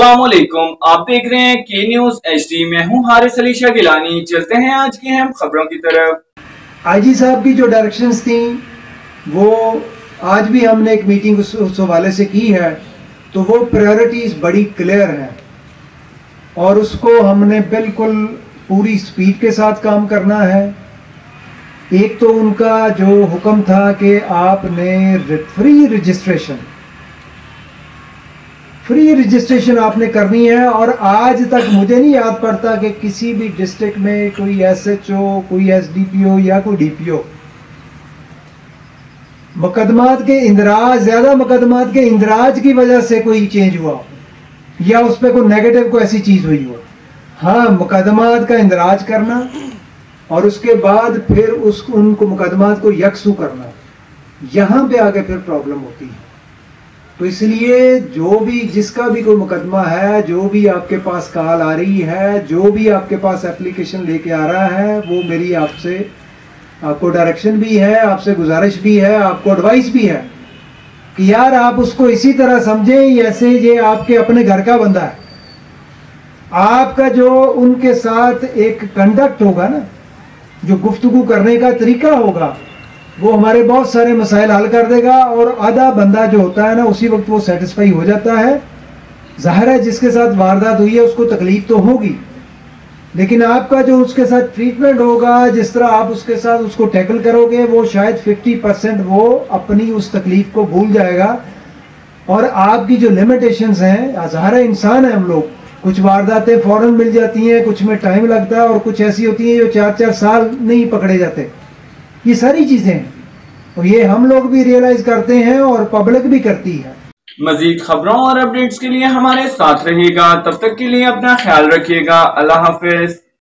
अस्सलामुअलैकुम, आप देख रहे हैं के न्यूज HD। मैं हूं हारिस अली शाह गिलानी। चलते हैं आज की अहम खबरों की तरफ। आईजी साहब की जो डायरेक्शंस थी वो आज भी हमने एक मीटिंग उस हवाले से की है, तो वो प्रायोरिटीज बड़ी क्लियर हैं और उसको हमने बिल्कुल पूरी स्पीड के साथ काम करना है। एक तो उनका जो हुक्म था कि आपने फ्री रजिस्ट्रेशन आपने करनी है, और आज तक मुझे नहीं याद पड़ता कि किसी भी डिस्ट्रिक्ट में कोई SHO, कोई SDPO या कोई DPO मुकदमात के इंदराज की वजह से कोई चेंज हुआ या उस पर कोई नेगेटिव कोई ऐसी चीज हुई हो। हाँ, मुकदमात का इंदराज करना और उसके बाद फिर उनको मुकदमात को यकसू करना, यहाँ पे आगे फिर प्रॉब्लम होती है। तो इसलिए जो भी जिसका भी कोई मुकदमा है, जो भी आपके पास कॉल आ रही है, जो भी आपके पास एप्लीकेशन लेके आ रहा है, वो मेरी आपको डायरेक्शन भी है, आपसे गुजारिश भी है, आपको एडवाइस भी है कि यार आप उसको इसी तरह समझें जैसे ये आपके अपने घर का बंदा है। आपका जो उनके साथ एक कंडक्ट होगा ना, जो गुफ्तगू करने का तरीका होगा, वो हमारे बहुत सारे मसाइल हल कर देगा। और आधा बंदा जो होता है ना, उसी वक्त वो सेटिस्फाई हो जाता है। जाहिर है जिसके साथ वारदात हुई है उसको तकलीफ तो होगी, लेकिन आपका जो उसके साथ ट्रीटमेंट होगा, जिस तरह आप उसके साथ उसको टैकल करोगे, वो शायद 50% वो अपनी उस तकलीफ को भूल जाएगा। और आपकी जो लिमिटेशंस हैं, जाहिर है इंसान है हम लोग, कुछ वारदातें फौरन मिल जाती हैं, कुछ में टाइम लगता है, और कुछ ऐसी होती हैं जो 4-4 साल नहीं पकड़े जाते। ये सारी चीजें हैं और ये हम लोग भी रियलाइज करते हैं और पब्लिक भी करती है। मजीद खबरों और अपडेट्स के लिए हमारे साथ रहिएगा। तब तक के लिए अपना ख्याल रखिएगा। अल्लाह हाफिज।